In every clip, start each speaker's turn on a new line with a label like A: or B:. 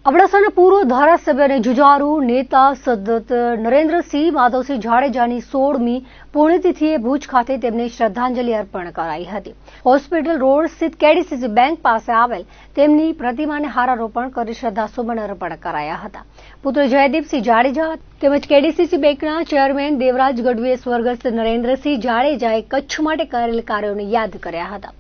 A: અબડાસાના પૂર્વ ધારાસભ્ય અને જુજારુ નેતા સદત નરેન્દ્રસિંહ માધવસિંહ જાડેજાની 16મી પુણ્યતિથિએ ભુજ ખાતે તેમને શ્રદ્ધાંજલિ અર્પણ કરાઈ હતી। હોસ્પિટલ રોડ સ્થિત કેડીસીસી બેંક પાસે આવેલ તેમની પ્રતિમાને હારારોપણ કરી શ્રદ્ધાસુમન અર્પણ કરાયા હતા। પુત્ર જયદીપસિંહ જાડેજા તેમજ કેડીસીસી બેંકના ચેરમેન દેવરાજ ગઢવીએ સ્વર્ગસ્થ નરેન્દ્રસિંહ જાડેજાએ કચ્છ માટે કરેલ કાર્યોને યાદ કર્યા હતા।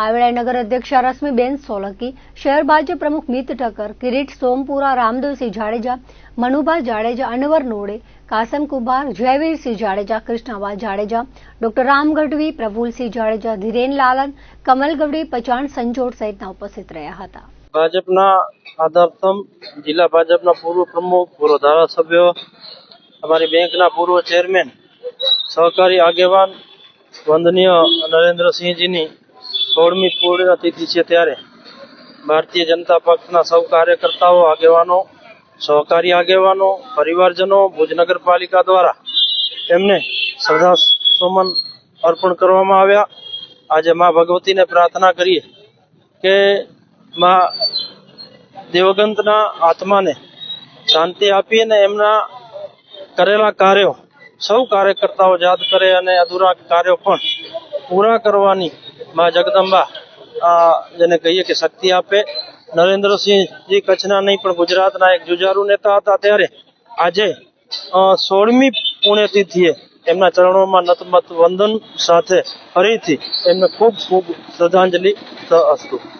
A: આ વેળાએ નગર અધ્યક્ષા રશ્મિબેન સોલંકી, શહેર ભાજપ પ્રમુખ મિત ઠક્કર, કિરીટ સોમપુરા, રામદેવસિંહ જાડેજા, મનુભા જાડેજા, અનવર નોડે, કાસમ કુમાર, જયવીરસિંહ જાડેજા, કૃષ્ણાબા જાડેજા, ડોક્ટર રામ ગઢવી, પ્રફુલસિંહ જાડેજા, ધીરેન લાલન, કમલ ગઢવી, પચાણ સંજોડ સહિતના ઉપસ્થિત રહ્યા હતા।
B: ભાજપના આધારસ્તંભ જિલ્લા ભાજપના પૂર્વ પ્રમુખ, પૂર્વ ધારાસભ્યો, અમારી બેંકના પૂર્વ ચેરમેન, સહકારી આગેવાન વંદનીય નરેન્દ્રસિંહજીની 16મી પુણ્યતિથિ છે ત્યારે ભારતીય જનતા પક્ષના સૌ કાર્યકર્તાઓ, આગેવાનો, સહકારી આગેવાનો, પરિવારજનો, ભુજ નગરપાલિકા દ્વારા તેમને શ્રદ્ધાસુમન અર્પણ કરવામાં આવ્યા। આજે મા ભગવતીને પ્રાર્થના કરીએ કે મા દેવગંતના આત્માને શાંતિ આપી અને એમના કરેલા કાર્યો સૌ કાર્યકર્તાઓ યાદ કરે અને અધૂરા કાર્યો પણ પૂરા કરવાની મા જગદંબા જેને કહીએ કે શક્તિ આપે। નરેન્દ્રસિંહજી કચ્છના નહીં પણ ગુજરાતના એક જુજારુ નેતા હતા ત્યારે આજે 16મી પુણ્યતિથિએ એમના ચરણોમાં નતમસ્તક વંદન સાથે ફરીથી એમને ખૂબ ખૂબ શ્રદ્ધાંજલિ અસ્તુ।